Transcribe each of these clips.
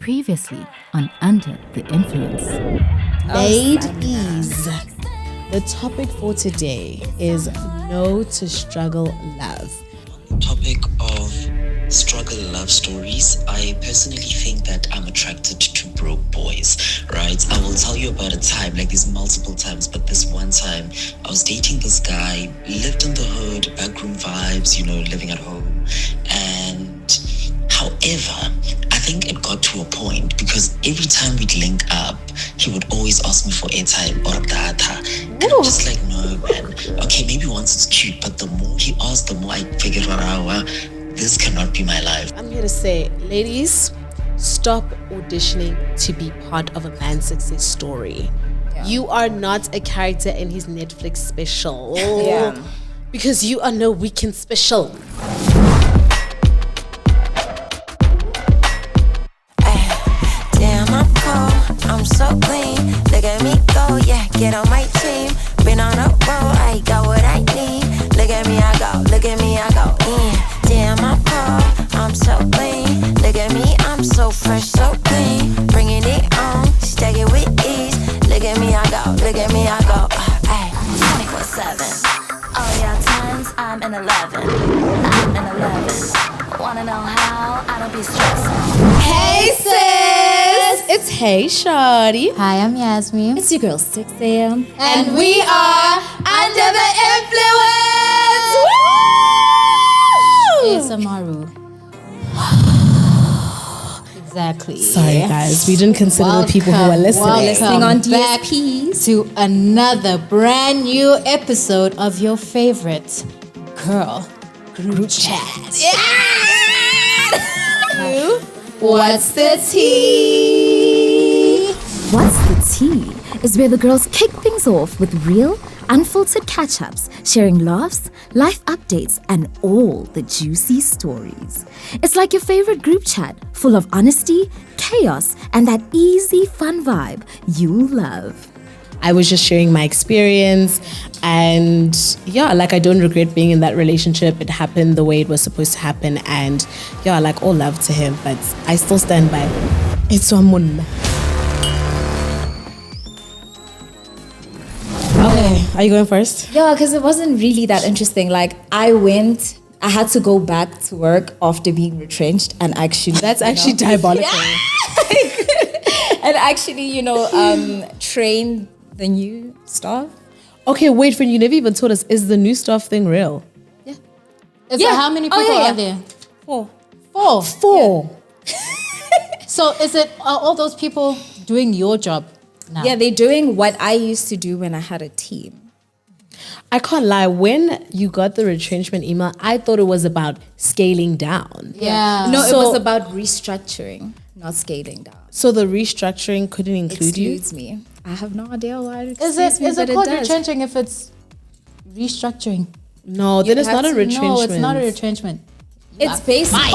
Previously on Under the Influence. Ladies, the topic for today is no to struggle love. Topic of struggle love stories. I personally think that I'm attracted to broke boys, right? I will tell you about a time, like there's multiple times, but this one time I was dating this guy, lived in the hood, backroom vibes, living at home. And however, I think it got to a point because every time we'd link up, he would always ask me for airtime or data. And I'm just like, no, man. Okay, maybe once it's cute, but the more he asked, the more I figured out, this cannot be my life. I'm here to say, ladies, stop auditioning to be part of a man's success story. Yeah. You are not a character in his Netflix special. Yeah. Because you are no weekend special. I'm so clean, look at me go, yeah, get on my team. Been on a roll, I got what I need. Look at me, I go, look at me, I go, damn, I'm cold, I'm so clean. Look at me, I'm so fresh, so clean. Bringing it on, stack it with ease. Look at me, I go, look at me, I go, 24/7. Oh yeah, times, I'm an 11. I'm an 11. Wanna know how? I don't be stressing. Hey sis! It's Hey Shawty. Hi, I'm Yasmi. It's your girl Sixam. And we are Under the Influence! Woo! ASMR. Exactly. Sorry guys, we didn't consider the people who are listening. Welcome on back DSPs. to another brand new episode of your favorite girl group chat. What's the tea? What's the tea is where the girls kick things off with real, unfiltered catch-ups, sharing laughs, life updates, and all the juicy stories. It's like your favorite group chat, full of honesty, chaos, and that easy, fun vibe you love. I was just sharing my experience, and yeah, like I don't regret being in that relationship. It happened the way it was supposed to happen, and yeah, like all love to him, but I still stand by it's someone. Okay, are you going first? Yeah, because it wasn't really that interesting. Like, I had to go back to work after being retrenched and actually... That's actually diabolical. And actually, train the new staff. Okay, wait, friend, you never even told us, is the new staff thing real? Yeah. How many people are there? 4. Four. So are all those people doing your job now? Yeah, they're doing what I used to do when I had a team. I can't lie, when you got the retrenchment email, I thought it was about scaling down. Yeah. No, it So- was about restructuring, not scaling down. So the restructuring couldn't include you? Excuse me. I have no idea why it Is excludes me, it but called does. retrenching if it's restructuring? No, then it's have not a to- retrenchment. No, it's not a retrenchment. It's basically...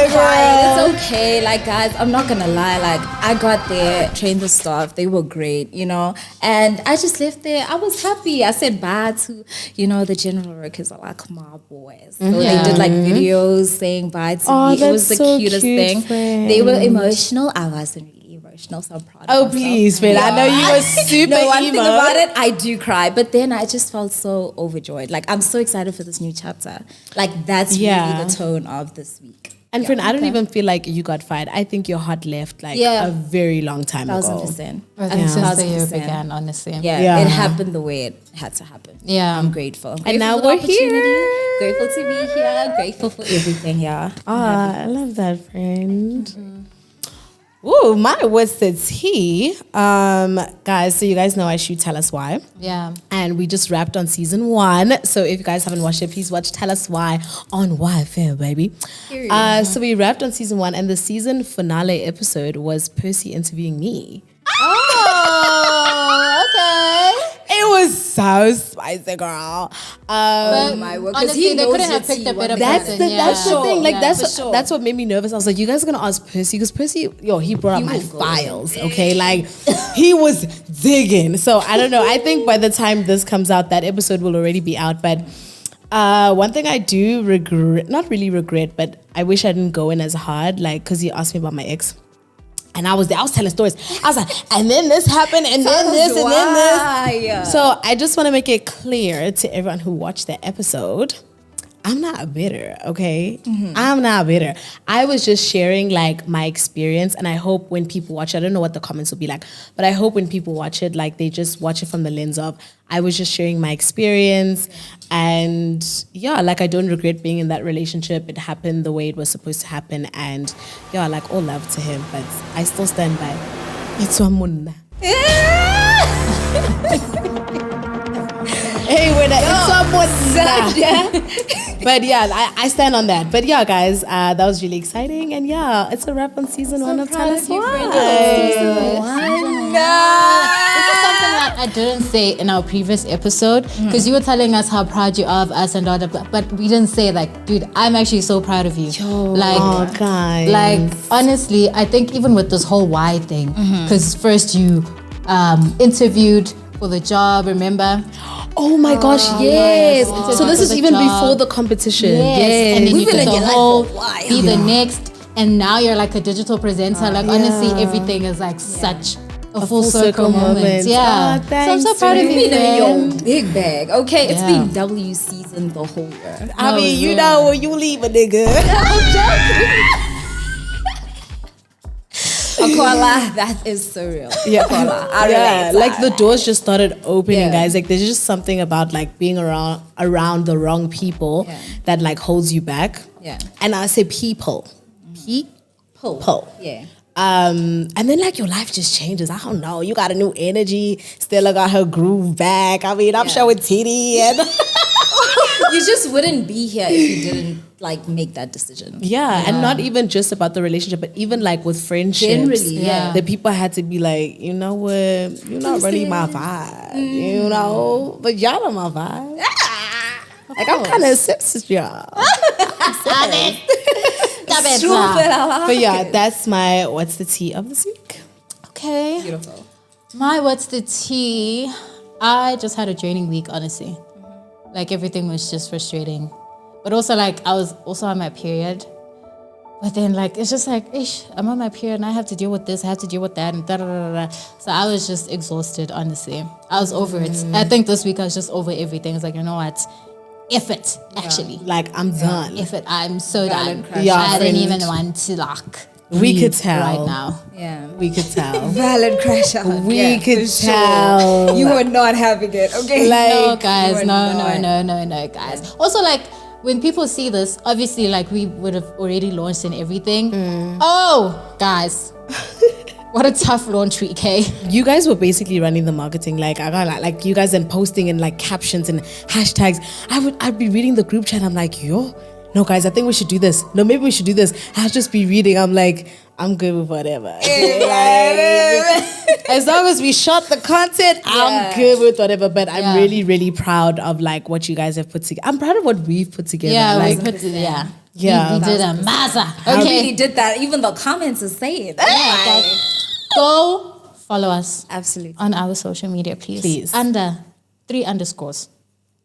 It's okay. Like, guys, I'm not gonna lie. Like, I got there, trained the staff. They were great, and I just left there. I was happy. I said bye to, the general workers are like my boys. So they did like videos saying bye to me. It was the that's so cutest cute, thing. friend. They were emotional. I wasn't really emotional, so I'm proud of Oh, myself. please, friend. I know you were super No, one emo. thing about it, I do cry. But then I just felt so overjoyed. Like, I'm so excited for this new chapter. Like, that's Yeah. really the tone of this week. And friend, I don't even feel like you got fired. I think your heart left a very long time ago. 1,000%. I think since the year 1,000%. began, honestly. Yeah, it happened the way it had to happen. Yeah. I'm grateful. And now for the we're opportunity. here. Grateful to be here. Grateful for everything here. I love that, friend. Ooh, my what's the tea? Guys, so you guys know I shoot Tell Us Why. Yeah. And we just wrapped on season 1. So if you guys haven't watched it, please watch Tell Us Why on YFM, baby. So we wrapped on season 1, and the season finale episode was Percy interviewing me. Oh, okay. It was so spicy, girl. But my word, 'cause honestly, he they knows couldn't your have picked tea a better That's person. the thing. Like Yeah. that's what made me nervous. I was like, you guys are gonna ask Percy because Percy, he brought out my files. Okay, like he was digging. So I don't know. I think by the time this comes out, that episode will already be out. But One thing I do regret, not really regret, but I wish I didn't go in as hard, like, because you asked me about my ex. And I was there, I was telling stories. I was like, and then this happened, and then this, and then this. So I just want to make it clear to everyone who watched the episode, I'm not bitter, okay? I'm not bitter. I was just sharing like my experience, and I hope when people watch it, I don't know what the comments will be like, but I hope when people watch it, like they just watch it from the lens of, I was just sharing my experience, and yeah, like I don't regret being in that relationship. It happened the way it was supposed to happen, and yeah, like all love to him, but I still stand by. It's Munda. Hey, when it's But yeah, I stand on that. But yeah, guys, that was really exciting, and yeah, it's a wrap on season 1 of Tell Us Why. This is something that I didn't say in our previous episode, because you were telling us how proud you are of us and all that, but we didn't say like, dude, I'm actually so proud of you. Like, guys. Like, honestly, I think even with this whole why thing, because first you interviewed for the job, remember? Oh my gosh, yes. Yes. So this is even before the competition. Yes. And then you been did in the your life whole, for a while. be the next, and now you're like a digital presenter. Like honestly, everything is like such a full circle moment. Yeah. Oh, so I'm so thanks, proud of you, Been in friend. your big bag. Okay, it's Yeah. been W season the whole year. I mean, you know when you leave a nigga. Akola, that is surreal. Yeah. Akola, I Yeah, relate. like the doors just started opening, Yeah. guys. Like there's just something about like being around the wrong people that like holds you back. Yeah. And I say people. People. Yeah. And then like your life just changes. I don't know. You got a new energy. Stella got her groove back. I mean, I'm showing titty and You just wouldn't be here if you didn't like make that decision. yeah, and not even just about the relationship, but even like with friendships. Generally, yeah. The people had to be like, you know what, you're not really my vibe, you know, but y'all are my vibe. Like I'm kind of obsessed with y'all. But yeah, that's my what's the tea of this week. Okay. Beautiful. My what's the tea? I just had a draining week, honestly. Like everything was just frustrating. But also like I was also on my period. But then like it's just like, ish, I'm on my period and I have to deal with this, I have to deal with that and da da da da. So I was just exhausted, honestly. I was over it. I think this week I was just over everything. It's like, you know what? If it, actually. Like I'm done. If it, I'm so done. Yeah, I didn't friend. even want to like We could breathe tell. right now. Yeah. We could tell. Valid crash out. We could tell. You were not having it, okay? No, guys, you no, are no, guys. Also, like, when people see this, obviously, like, we would have already launched and everything. Oh, guys. What a tough launch week, hey? You guys were basically running the marketing. Like I got like you guys and posting and like captions and hashtags. I'd be reading the group chat. I'm like, yo, no guys, I think we should do this. No, maybe we should do this. I'll just be reading. I'm like, I'm good with whatever. As long as we shot the content, I'm good with whatever. But I'm really, really proud of like what you guys have put together. I'm proud of what we've put together. Yeah, like, we did a maza. We Okay. really did that. Even the comments are saying. Yeah, guys. Go follow us Absolutely. on our social media, please. Please. Under 3 underscores.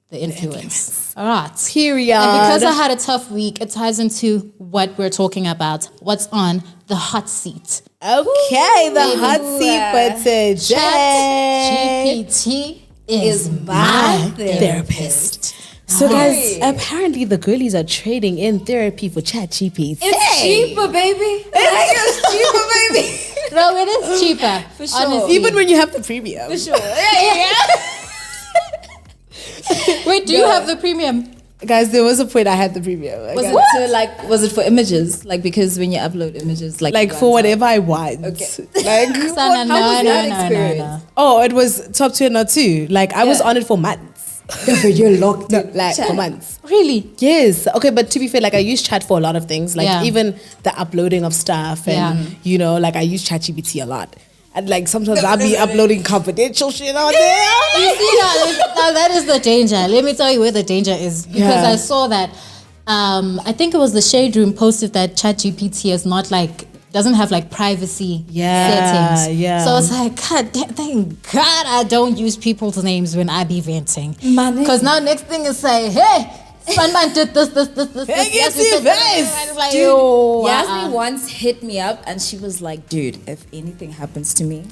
The influence. All right. Period. And because I had a tough week, it ties into what we're talking about. What's on the hot seat? Okay, the hot seat for today. ChatGPT Is my therapist. So guys, apparently the girlies are trading in therapy for ChatGPT. It's cheaper, baby. It's cheaper, baby. No, it is cheaper. For sure. Honestly. Even when you have the premium. For sure. Yeah. Wait, do you have the premium? Guys, there was a point I had the premium. Was it for images? Like because when you upload images, like for whatever I want. Okay. Like Sana, no. oh, it was top 2 and not 2. Like I was on it for months. You're locked up. Like for months. Really? Yes. Okay, but to be fair, like I use chat for a lot of things. Like Yeah. even the uploading of stuff and you know, like I use ChatGPT a lot. And like sometimes I'll be uploading confidential shit on there. You see that is the danger. Let me tell you where the danger is. Because I saw that, I think it was the Shade Room posted that ChatGPT is not like, doesn't have like privacy settings. Yeah. So it's like, God, thank God I don't use people's names when I be venting. Money. Because now next thing is say, hey, Man did this. Yasmi face. Like, Dude, yo, Yasmi once hit me up and she was like, dude, if anything happens to me,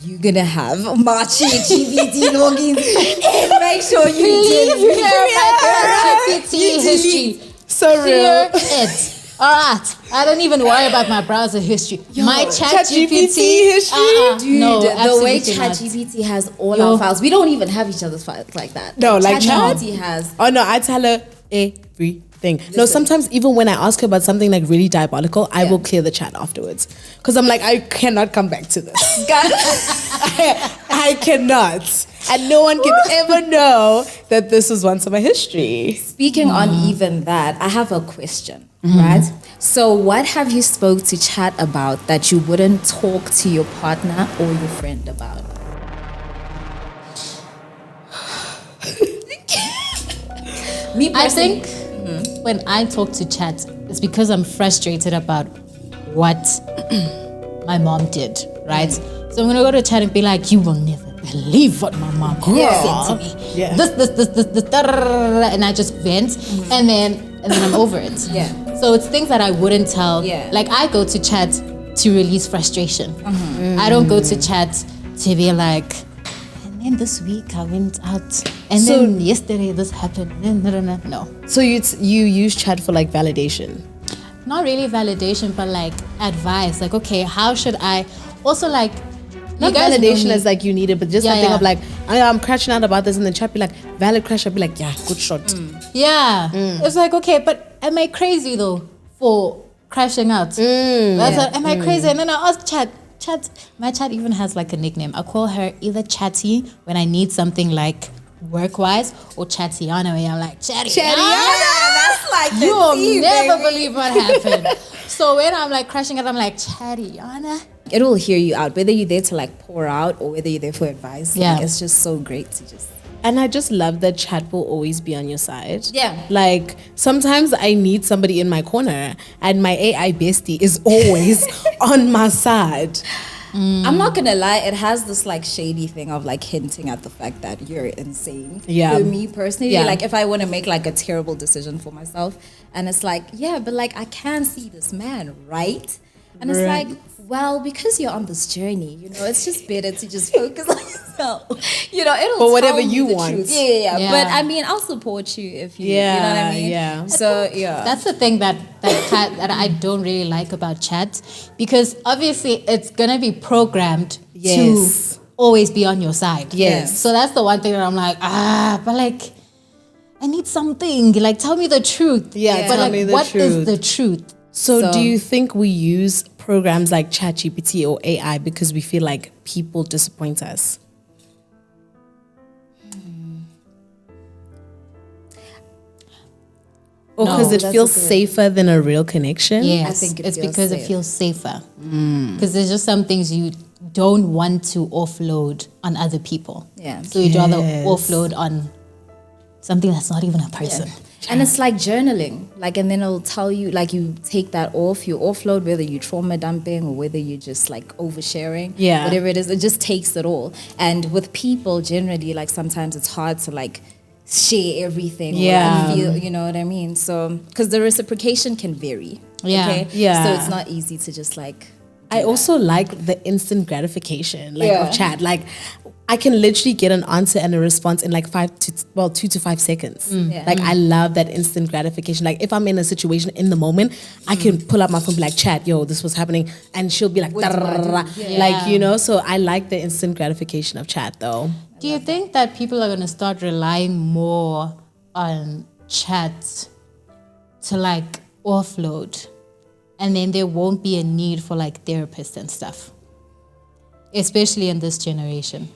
you're gonna have my ChatGPT logins and make sure you Please delete clear my ChatGPT history. So Clear real. it. Alright. I don't even worry about my browser history. My ChatGPT history? Dude, no, the way absolutely not. ChatGPT has all our files, we don't even have each other's files like that. No, like ChatGPT has. Oh no, I tell her everything. No, sometimes even when I ask her about something like really diabolical, I will clear the chat afterwards. Because I'm like, I cannot come back to this. I cannot. And no one can ever know that this was once of my history. Speaking on even that, I have a question, right? So what have you spoke to chat about that you wouldn't talk to your partner or your friend about? Me I personally, think when I talk to chat, it's because I'm frustrated about what my mom did, right? So I'm gonna go to chat and be like, you will never believe what my mom said to me. Yeah. This, and I just vent, and then I'm over it. Yeah. So it's things that I wouldn't tell. Yeah. Like I go to chat to release frustration. I don't go to chat to be like, and then this week I went out, and then yesterday this happened. No. So you use chat for like validation? Not really validation, but like advice. Like, okay, how should I? Also, like, Not you guys know validation me. as like you need it, but just Yeah, something yeah. of like, I'm crashing out about this, and then chat be like, valid crash. I'll be like, yeah, good shot. Yeah, it's like, okay, but am I crazy though for crashing out? That's like, am I crazy? And then I ask chat. My chat even has like a nickname. I call her either Chatty when I need something like work-wise, or Chattiana when I'm like, Chattiana. that's like You will never believe what happened. So when I'm like crashing out, I'm like, Chattiana. It will hear you out, whether you're there to like pour out or whether you're there for advice. Yeah. Like, it's just so great to just. And I just love that chat will always be on your side. Yeah. Like sometimes I need somebody in my corner, and my AI bestie is always on my side. I'm not gonna lie, it has this like shady thing of like hinting at the fact that you're insane. Yeah. For me personally, Yeah. like if I want to make like a terrible decision for myself, and it's like, yeah, but like I can see this man, right? And it's Right. like, well, because you're on this journey, you know, it's just better to just focus on yourself. You know, it'll For whatever tell you the want. truth. Yeah. Yeah. But I mean, I'll support you if you, you know what I mean? Yeah. So yeah. That's the thing that I don't really like about chat, because obviously it's gonna be programmed Yes. to always be on your side. Yes. So that's the one thing that I'm like, but like, I need something. Like, tell me the truth. Yeah, But tell like, me the what is truth. the truth? So do you think we use programs like ChatGPT or AI because we feel like people disappoint us? Or No. because it That's feels a good- safer than a real connection? Yes, I think it it's feels because safe. it feels safer. Because there's just some things you don't want to offload on other people. Yeah. So you'd rather Yes. offload on something that's not even a person. And it's like journaling, like, and then it'll tell you, like, you take that off, you offload, whether you trauma dumping or whether you're just like oversharing, Yeah. whatever it is, it just takes it all. And with people, generally, like, sometimes it's hard to like share everything, Yeah. or feel, you know what I mean? So, because the reciprocation can vary, Yeah. okay, Yeah. so it's not easy to just like. I also like the instant gratification like Yeah. of chat. Like I can literally get an answer and a response in like 2 to 5 seconds. Yeah. Like I love that instant gratification. Like if I'm in a situation in the moment, I can pull up my phone, be like, chat, yo, this was happening, and she'll be like, "Tararara." Like, you know. So I like the instant gratification of chat, though. Do you think that people are going to start relying more on chat to like offload, and then there won't be a need for like therapists and stuff, especially in this generation?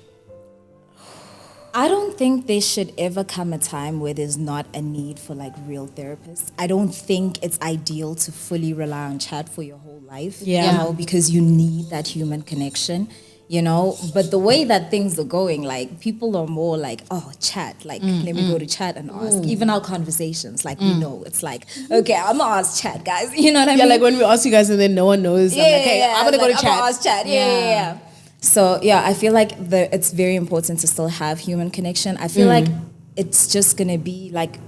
I don't think there should ever come a time where there's not a need for like real therapists. I don't think it's ideal to fully rely on chat for your whole life, Yeah. you know, because you need that human connection, you know. But the way that things are going, like people are more like, oh, chat, like let me go to chat and ask. Even our conversations, like we know, it's like, okay, I'm gonna ask chat, guys. You know what I Yeah, mean? like when we ask you guys and then no one knows. I'm like, hey, I'm gonna go to I'm chat. gonna ask chat. Yeah. So yeah, I feel like it's very important to still have human connection. I feel like it's just gonna be like,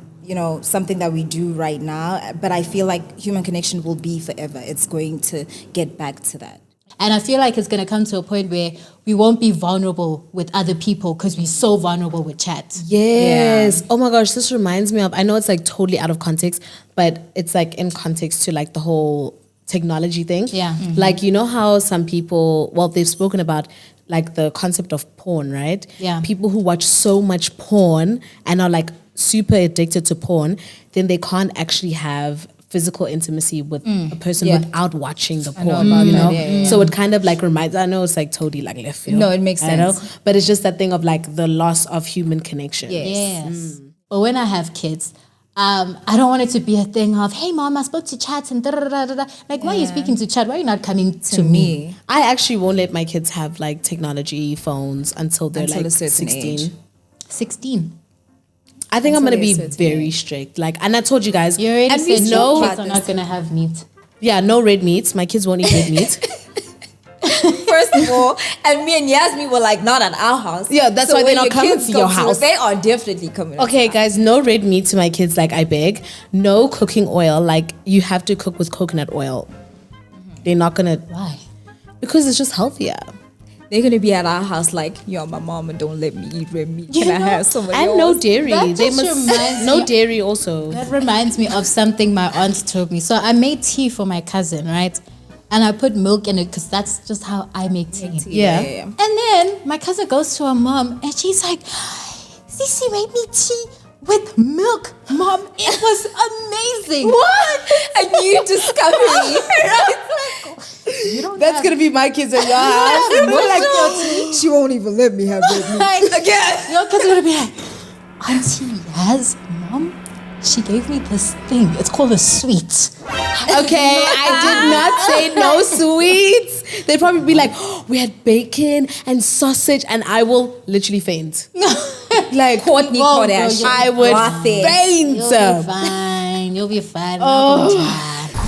something that we do right now, but I feel like human connection will be forever. It's going to get back to that. And I feel like it's going to come to a point where we won't be vulnerable with other people because we're so vulnerable with chat. Yes. Yeah. Oh my gosh, this reminds me of, I know it's like totally out of context, but it's like in context to like the whole technology thing. Yeah. Mm-hmm. Like, you know how some people, well, they've spoken about like the concept of porn, right? Yeah. People who watch so much porn and are like super addicted to porn, then they can't actually have physical intimacy with a person without watching the porn, you know? So it kind of like reminds, I know it's like totally like left field. No, it makes sense. But it's just that thing of like the loss of human connection. Yes. But when I have kids, I don't want it to be a thing of, hey mom, I spoke to chat and da-da-da-da-da. Like, why are you speaking to chat? Why are you not coming to me? I actually won't let my kids have like technology phones until they're like a certain 16. age. 16. I think I'm going to be very strict. Like, and I told you guys, You already said kids are not going to have meat. Yeah, no red meat. My kids won't eat red meat. First of all, and me and Yasmi were like not at our house. Yeah, that's why they're not coming to your house. They are definitely coming. Okay, guys, no red meat to my kids, like I beg. No cooking oil, like you have to cook with coconut oil. They're not gonna. Why? Because it's just healthier. They're gonna be at our house like, yo, my mama don't let me eat red meat. Can I have some of yours? And no dairy. That They just must reminds no me- dairy also. That reminds me of something my aunt told me. So I made tea for my cousin, right? And I put milk in it because that's just how I make tea. Yeah. And then my cousin goes to her mom and she's like, Sissy made me tea with milk, mom. It was amazing. What? A new discovery. You don't That's gonna be my kids at your house. She won't even let me have red meat. like, Again. your kids are gonna be like, Auntie Yaz, mom, she gave me this thing. It's called a sweet. Okay, I did not say no sweets. They'd probably be like, oh, we had bacon and sausage, and I will literally faint. Like Courtney Kardashian. I would Nothing. faint. You'll be fine. You'll be fine. Oh.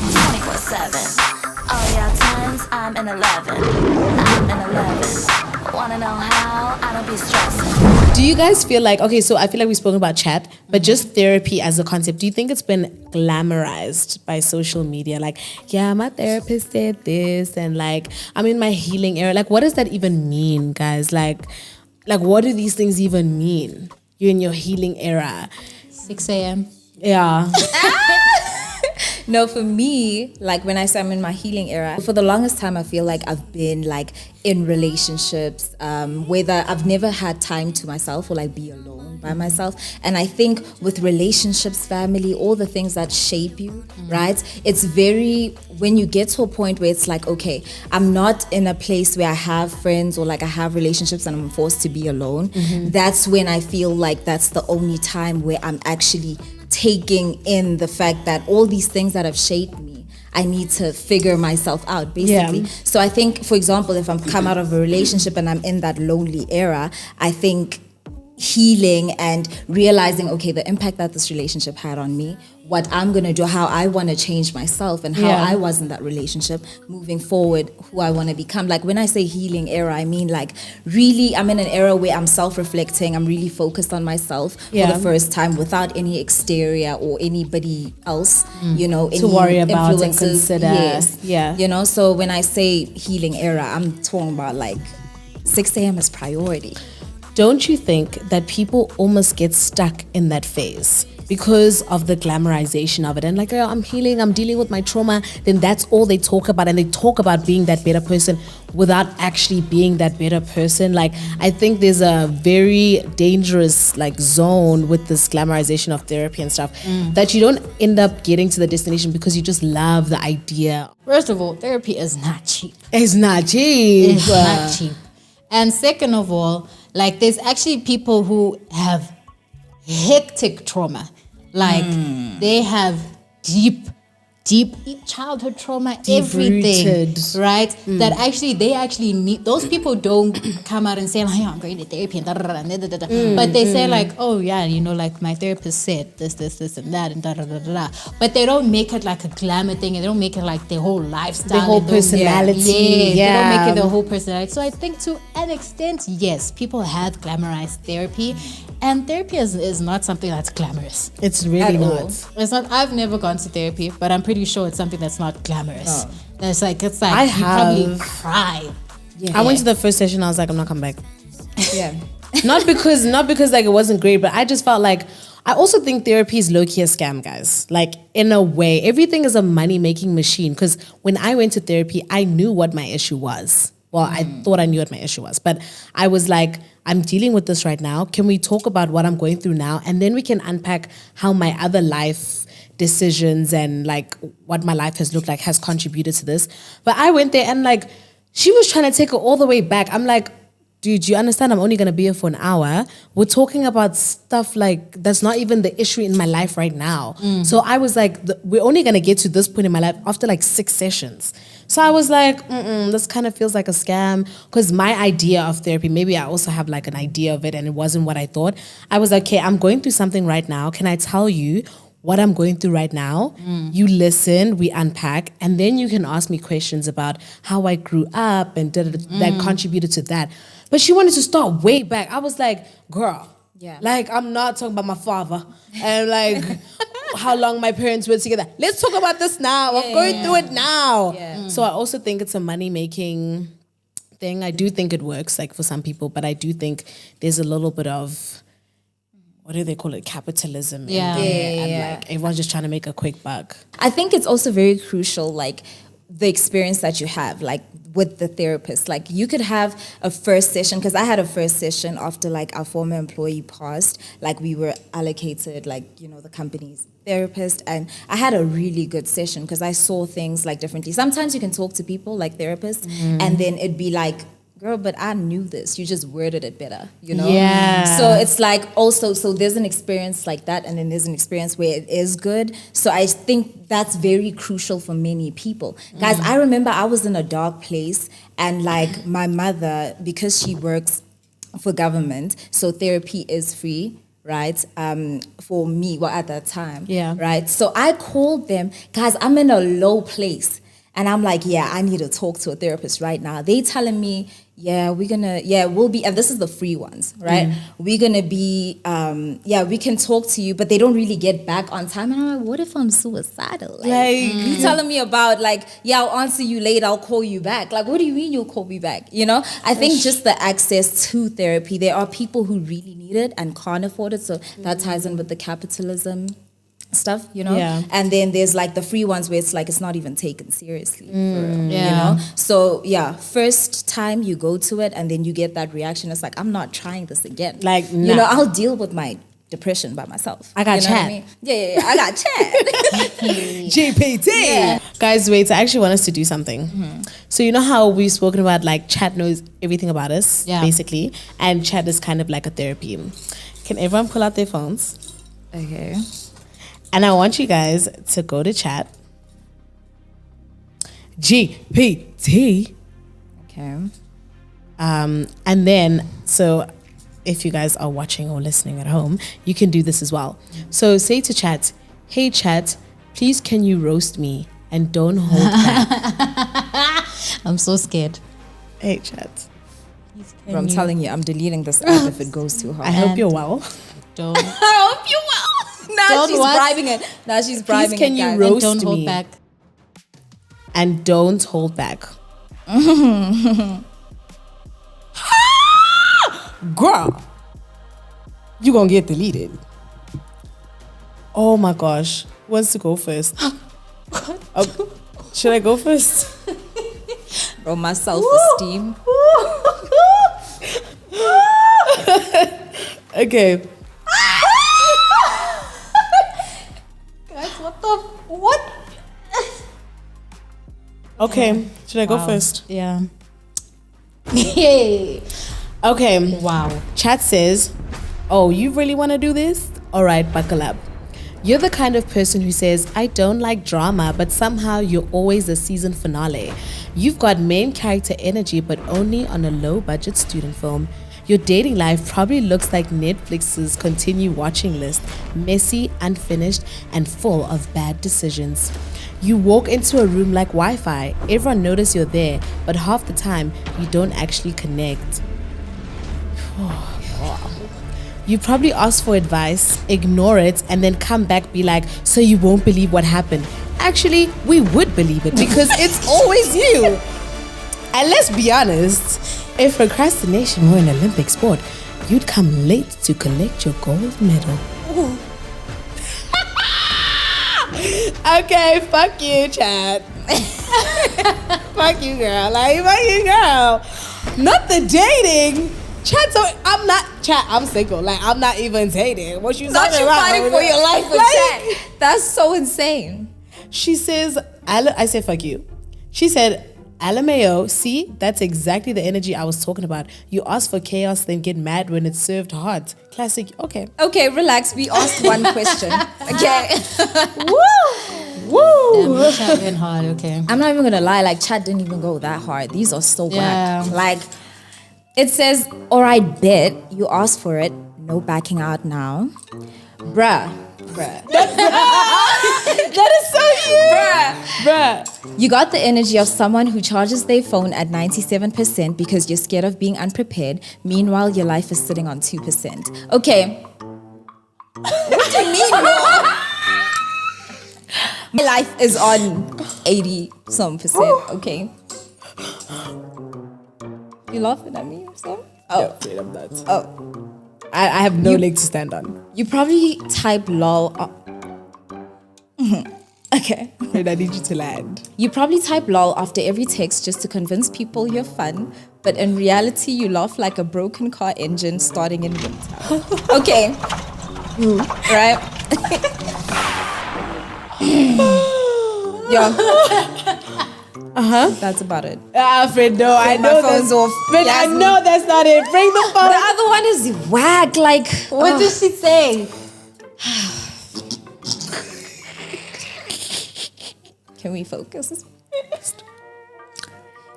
24/7. All y'all times, I'm an 11. I'm an 11. Wanna know how? I don't be stressing. Do you guys feel like, okay, so I feel like we've spoken about chat, but just therapy as a concept, do you think it's been glamorized by social media? Like, yeah, my therapist said this, and like, I'm in my healing era. Like, what does that even mean, guys? Like what do these things even mean? You're in your healing era. 6 a.m. Yeah. No, for me, like when I say I'm in my healing era, for the longest time, I feel like I've been like in relationships, whether I've never had time to myself or like be alone by myself. And I think with relationships, family, all the things that shape you, right? It's very, when you get to a point where it's like, okay, I'm not in a place where I have friends or like I have relationships and I'm forced to be alone. That's when I feel like that's the only time where I'm actually taking in the fact that all these things that have shaped me, I need to figure myself out, basically. Yeah. So I think, for example, if I'm come out of a relationship and I'm in that lonely era, I think healing and realizing, okay, the impact that this relationship had on me, what I'm gonna do, how I wanna change myself and how I was in that relationship, moving forward, who I wanna become. Like when I say healing era, I mean like really I'm in an era where I'm self-reflecting, I'm really focused on myself for the first time without any exterior or anybody else, you know, To worry about and influences. consider. Yes. Yeah. You know, so when I say healing era, I'm talking about like 6 a.m. is priority. Don't you think that people almost get stuck in that phase because of the glamorization of it? And like, oh, I'm healing, I'm dealing with my trauma. Then that's all they talk about. And they talk about being that better person without actually being that better person. Like, I think there's a very dangerous like zone with this glamorization of therapy and stuff that you don't end up getting to the destination because you just love the idea. First of all, therapy is not cheap. It's not cheap. It's not cheap. And second of all, like there's actually people who have hectic trauma. Like they have deep childhood trauma, everything, Deep-rooted. right? That actually, they actually need, those people don't come out and say, like, I'm going to therapy and da-da-da-da. But they say like, oh yeah, you know, like my therapist said this and that and da-da-da-da. But they don't make it like a glamour thing and they don't make it like their whole lifestyle. Their whole and don't- personality. Yes, Yeah. they don't make it their whole personality. So I think to an extent, yes, people have glamorized therapy, and therapy is not something that's glamorous. It's really not. It's not. I've never gone to therapy, but I'm pretty sure it's something that's not glamorous. It's like I you probably have. cry. I went to the first session. I was like, I'm not coming back. Yeah. not because like it wasn't great, but I just felt like I also think therapy is low-key a scam, guys. Like, in a way, everything is a money-making machine. Because when I went to therapy, I knew what my issue was. Well, I thought I knew what my issue was. But I was like, I'm dealing with this right now. Can we talk about what I'm going through now? And then we can unpack how my other life decisions and like what my life has looked like has contributed to this. But I went there and like, she was trying to take it all the way back. I'm like, dude, you understand I'm only going to be here for an hour. We're talking about stuff like that's not even the issue in my life right now. So I was like, we're only going to get to this point in my life after like 6 sessions. So I was like, this kind of feels like a scam. Because my idea of therapy, maybe I also have like an idea of it and it wasn't what I thought. I was like, okay, I'm going through something right now. Can I tell you what I'm going through right now? You listen, we unpack, and then you can ask me questions about how I grew up and that contributed to that. But she wanted to start way back. I was like, girl, like, I'm not talking about my father and like how long my parents were together. Let's talk about this now. I'm going through it now. So I also think it's a money-making thing. I do think it works, like, for some people, but I do think there's a little bit of, what do they call it, capitalism in there, and like everyone's just trying to make a quick buck. I think it's also very crucial, like, the experience that you have, like, with the therapist. Like, you could have a first session, because I had a first session after like our former employee passed. Like, we were allocated, like, you know, the company's therapist, and I had a really good session because I saw things like differently. Sometimes you can talk to people like therapists and then it'd be like, girl, but I knew this. You just worded it better, you know? Yeah. So it's like also, so there's an experience like that, and then there's an experience where it is good. So I think that's very crucial for many people. Guys, I remember I was in a dark place, and like my mother, because she works for government, so therapy is free, right? For me, well, at that time, right? So I called them, guys, I'm in a low place. And I'm like, yeah, I need to talk to a therapist right now. They telling me, we'll be, and this is the free ones, right? We're gonna be, we can talk to you, but they don't really get back on time. And I'm like, what if I'm suicidal? Like, you telling me about like, I'll answer you later, I'll call you back. Like, what do you mean you'll call me back? You know, I think just the access to therapy, there are people who really need it and can't afford it. So that ties in with the capitalism stuff, you know? And then there's like the free ones where it's like it's not even taken seriously, you know? So first time you go to it and then you get that reaction, it's like, I'm not trying this again. Like, you know, I'll deal with my depression by myself. I got you know chat. I mean? Yeah, I got chat. GPT. Guys, wait, I actually want us to do something. So you know how we've spoken about like chat knows everything about us, basically, and chat is kind of like a therapy. Can everyone pull out their phones? Okay. And I want you guys to go to chat. GPT. Okay. And then, so if you guys are watching or listening at home, you can do this as well. So say to chat, hey chat, please can you roast me and don't hold back. I'm so scared. Hey chat. Bro, I'm telling you, I'm deleting this app if it goes too hard. I hope you're well. Don't. I hope you're well. Now she's bribing it. Now she's bribing it. Please can you guys. roast And don't hold me back. and don't hold back. Girl, you gonna get deleted. Oh my gosh. Who wants to go first? Should I go first? Bro, my self-esteem. Okay. Guys, what? Okay. Should I go first? Yeah. Yay. Okay. Wow. Chat says, oh, you really want to do this? All right, buckle up. You're the kind of person who says, I don't like drama, but somehow you're always the season finale. You've got main character energy, but only on a low-budget student film. Your dating life probably looks like Netflix's continue watching list, messy, unfinished, and full of bad decisions. You walk into a room like Wi-Fi. Everyone notices you're there, but half the time, you don't actually connect. You probably ask for advice, ignore it, and then come back be like, so you won't believe what happened. Actually, we would believe it because it's always you. And let's be honest, if procrastination were an Olympic sport, you'd come late to collect your gold medal. Okay, fuck you, Chad. Fuck you, girl. Like, fuck you, girl. Not the dating. Chad, so I'm single. Like, I'm not even dating. What you Not talking you about? fighting for your life with Chad. That's so insane. She says, I said, fuck you. She said, LMAO, see, that's exactly the energy I was talking about. You ask for chaos, then get mad when it's served hot. Classic, okay. Okay, relax. We asked one question. Okay. Woo! Chat went hard, okay. I'm not even gonna lie, like Chat didn't even go that hard. These are so Yeah. whack. Like, it says, all right, bet, you asked for it, no backing out now. Bruh. That is so you! Bruh. You got the energy of someone who charges their phone at 97% because you're scared of being unprepared. Meanwhile, your life is sitting on 2%. Okay. What do you mean, bro? My life is on 80% okay? You laughing at me or something? Oh, wait, I'm not. Oh. I have no leg to stand on. You probably type lol. Okay. Wait, I need you to land. You probably type lol after every text just to convince people you're fun, but in reality, you laugh like a broken car engine starting in winter. Okay. Right? Yeah. That's about it. Alfred, no, I My know phone's that's off. But I Yasmi. know that's not it. Bring the phone. The other one is whack. Like, What did she say? can we focus?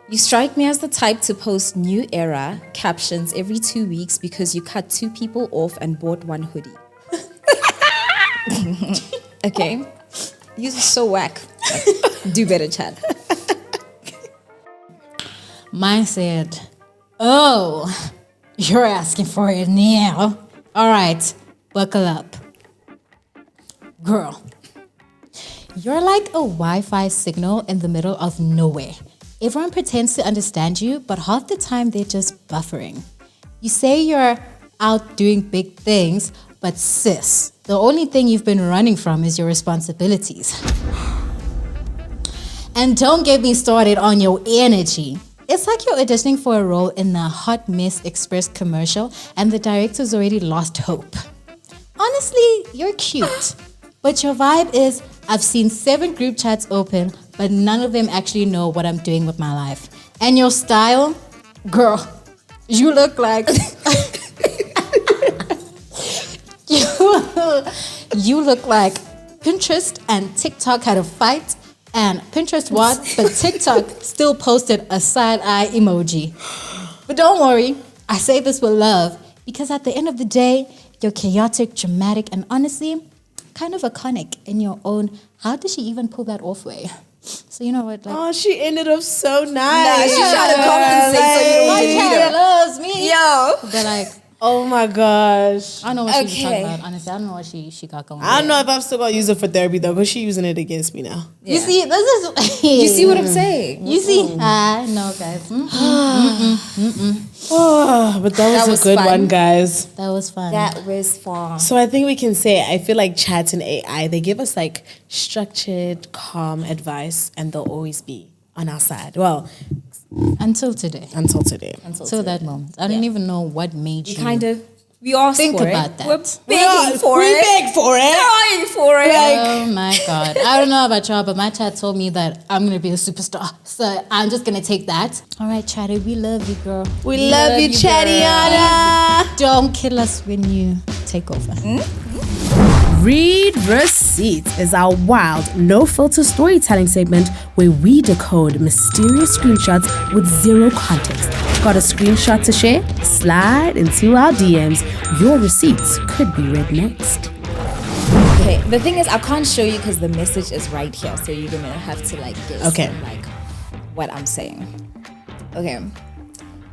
You strike me as the type to post new era captions every 2 weeks because you cut 2 people off and bought 1 hoodie. Okay. You're so whack. Do better, Chad. Mine said, oh, you're asking for it now. All right, buckle up. Girl, you're like a Wi-Fi signal in the middle of nowhere. Everyone pretends to understand you, but half the time they're just buffering. You say you're out doing big things, but sis, the only thing you've been running from is your responsibilities. And don't get me started on your energy. It's like you're auditioning for a role in the Hot Mess Express commercial and the director's already lost hope. Honestly, you're cute. But your vibe is, I've seen 7 group chats open, but none of them actually know what I'm doing with my life. And your style? Girl, you look like... you look like Pinterest and TikTok had a fight. And Pinterest what? But TikTok still posted a side-eye emoji. But don't worry, I say this with love because at the end of the day, you're chaotic, dramatic, and honestly, kind of iconic in your own. How did she even pull that off way? So you know what? Like, Oh, she ended up so nice. Nah, she's trying to compensate so you don't my delete cat her. loves me. Yo. But like, Oh my gosh. I don't know what she's talking Okay. about. Honestly, I don't know what she got going. I don't know if I'm still gonna use it for therapy though, because she's using it against me now. You see, this is. You see what I'm saying? You see? No, guys. Oh, but that was was a good fun. one, guys. That was fun. That was fun. So I think we can say, I feel like chat and AI, they give us like structured, calm advice, and they'll always be on our side. Well, Until today. until today. Until that moment. I don't even know what made you. Kind of. We asked Think for about it. that. We're begging for we it. beg for it. Crying for it. Oh my God. I don't know about y'all, but my chat told me that I'm going to be a superstar. So I'm just going to take that. All right, Chatty, we love you, girl. We love you, Chatiana. Don't kill us when you take over. Read Receipts is our wild, no-filter storytelling segment where we decode mysterious screenshots with zero context. Got a screenshot to share? Slide into our DMs. Your receipts could be read next. Okay, the thing is, I can't show you because the message is right here, so you're gonna have to like guess Okay. like what I'm saying. Okay.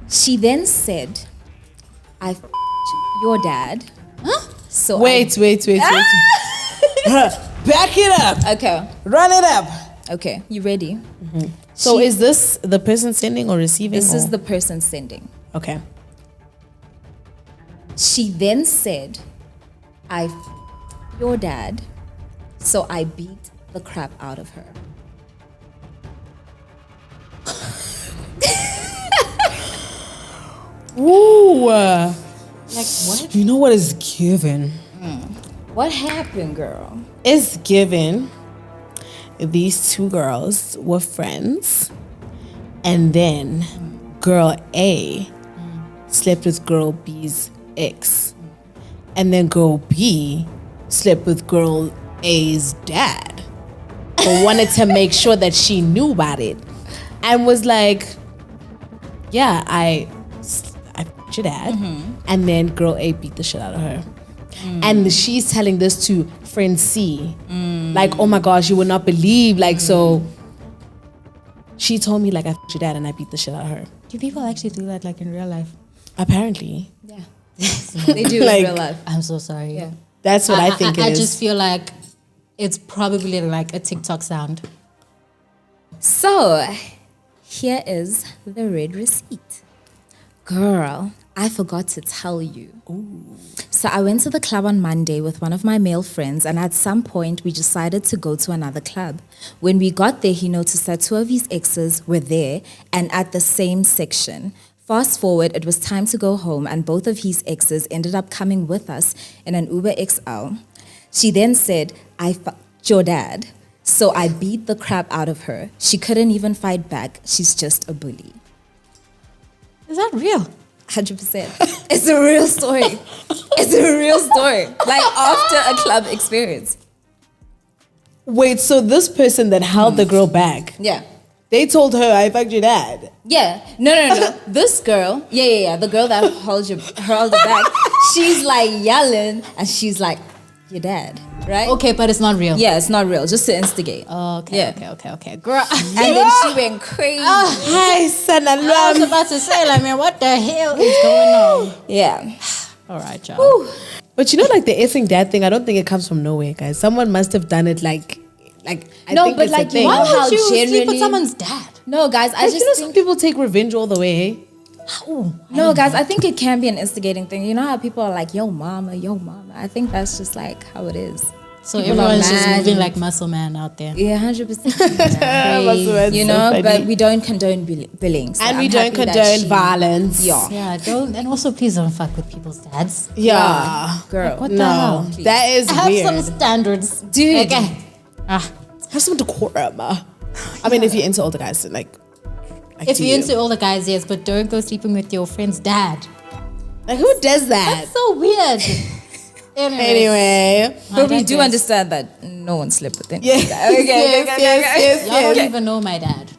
She then said, I f***ed your dad. So Wait. Back it up. Okay. Run it up. Okay. You ready? So is this the person sending or receiving? This is the person sending. Okay. She then said, I f***ed your dad, so I beat the crap out of her. Ooh. Like what? You know what is given? What happened, girl? It's given. These two girls were friends, and then girl A slept with girl B's ex, and then girl B slept with girl A's dad, but wanted to make sure that she knew about it, and was like, "Yeah, I f***ed your dad," and then girl A beat the shit out of her. And she's telling this to friend C, like, oh my gosh, you would not believe, like, so she told me, like, I f***ed your dad and I beat the shit out of her. Do people actually do that like in real life? Apparently. Yeah. They do Like, in real life. I'm so sorry. Yeah. That's what I think it I is. just feel like it's probably like a TikTok sound. So, here is the red receipt. Girl, I forgot to tell you. So I went to the club on Monday with one of my male friends, and at some point we decided to go to another club. When we got there, he noticed that two of his exes were there and at the same section. Fast forward, it was time to go home, and both of his exes ended up coming with us in an Uber XL. She then said, I f***ed your dad, so I beat the crap out of her. She couldn't even fight back. She's just a bully. Is that real? 100%. It's a real story. It's a real story. Like after a club experience. Wait, so this person that held the girl back, Yeah. they told her, I fucked your dad. Yeah. No. This girl, yeah. The girl that held her back, she's like yelling and she's like, your dad, right? Okay, but it's not real. Yeah, it's not real, just to instigate. Okay, Yeah. okay. Girl. And then she went crazy. Hi, son. I was about to say, like, man, what the hell is going on? Yeah. All right, y'all. But you know, like the effing dad thing, I don't think it comes from nowhere, guys. Someone must have done it like I No, think but it's a like, thing. you know Why how would you sleep with generally- someone's dad? No, guys, I Like, just you know, think some people take revenge all the way, hey? No, guys, I think it can be an instigating thing. You know how people are like, yo, mama. I think that's just like how it is. So People everyone's are just mad. moving like muscle man out there. Yeah, 100%. That's You so know, funny. but we don't condone bullying. So And I'm we don't happy that condone she- violence. Yeah. Yeah, don't, and also please don't fuck with people's dads. Yeah. Girl. What the No, hell? that is Have weird. some standards. Dude. Okay. Have some decorum. I mean, if you're into older guys, like If to you're you. into all the guys, yes, but don't go sleeping with your friend's dad. Like, who does that? That's so weird. Anyway. But we do digress. understand that no one slept with him. Yeah. Okay. Y'all don't even know my dad.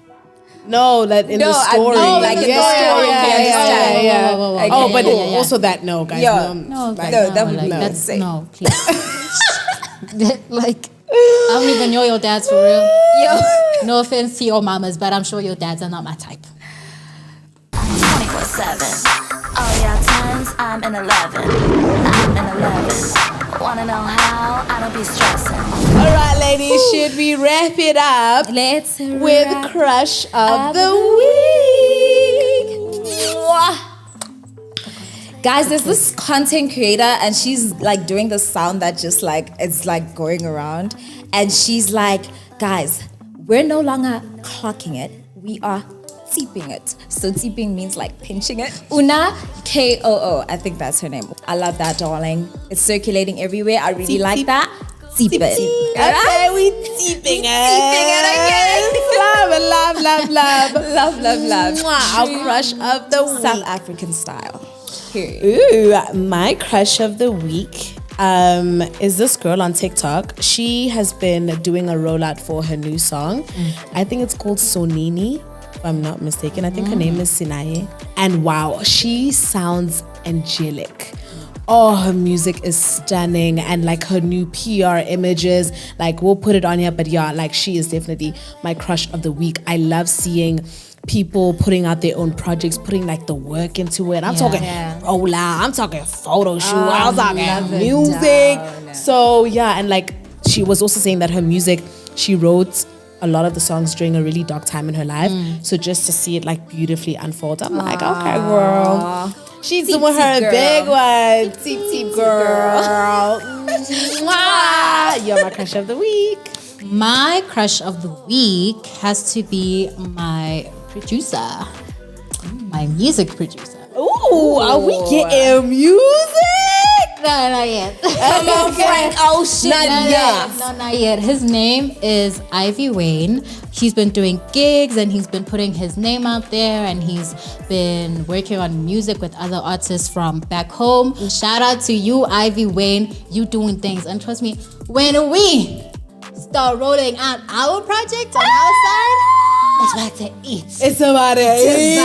No, like in No, the I story. know, like in the story, we understand. Yeah. Whoa. Oh, Okay, but yeah. also that no, guys. Yeah. No, like, No, that would like, be that's insane. no, please. Like, I don't even know your dads for real. Yo. No offense to your mamas, but I'm sure your dads are not my type. 24/7. All y'all times, I'm an 11. I'm an 11. Wanna know how? I don't be stressing. All right, ladies, should we wrap it up Let's with wrap crush of the week? Guys, there's this content creator and she's like doing the sound that just like it's like going around, and she's like, guys, we're no longer clocking it, we are teeping it. So teeping means like pinching it. Una Koo, I think that's her name. I love that, darling. It's circulating everywhere. I really like that. Teep it. Okay, we teeping it. Love. Mwah, our crush of the week. South African style. Period. Ooh, my crush of the week is this girl on TikTok. She has been doing a rollout for her new song. I think it's called Sonini, if I'm not mistaken. I think her name is Sinaye. And wow, she sounds angelic. Oh, her music is stunning, and like her new PR images, like we'll put it on here, but yeah, like she is definitely my crush of the week. I love seeing people putting out their own projects, putting like the work into it. I'm talking Ola, I'm talking photo shoot, I'm talking music. So yeah, and like she was also saying that her music, she wrote a lot of the songs during a really dark time in her life. So just to see it like beautifully unfold, I'm like, okay, girl. She's doing her big one. Teep girl. Mwah. You're my crush of the week. My crush of the week has to be my producer, my music producer. Ooh, are we getting music? No, not yet. Come on, Frank Ocean. Not yet. His name is Ivy Wayne. He's been doing gigs and he's been putting his name out there, and he's been working on music with other artists from back home. Shout out to you, Ivy Wayne. You doing things. And trust me, when we start rolling out our project on our side, it's about to eat. It's about to eat.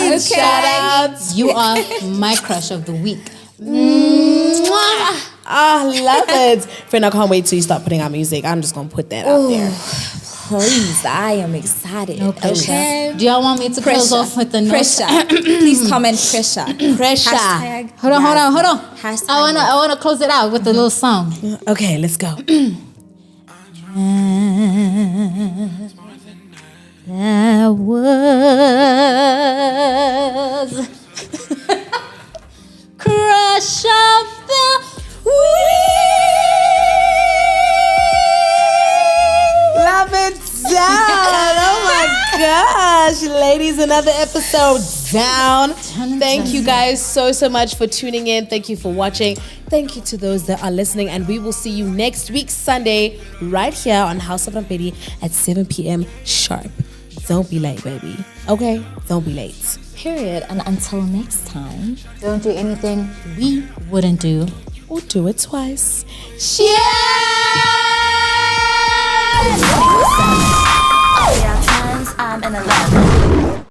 Okay. Shout out. You are my crush of the week. I love it. Friend, I can't wait till you start putting out music. I'm just gonna put that out there. Please, I am excited. Okay. Do y'all want me to close off with the notes? Pressure. Please comment pressure. Pressure. Hashtag Hold on. Hashtag I wanna close it out with a little song. Okay, let's go. There was crush of the week. Love it down. Oh my gosh. Ladies, another episode down. Thank you guys so much for tuning in. Thank you for watching. Thank you to those that are listening. And we will see you next week, Sunday, right here on House of Rampedi at 7 p.m. sharp. Don't be late, baby. Okay? Don't be late. Period. And until next time, Don't do anything we wouldn't do. Or do it twice. Yeah, times I'm in a love.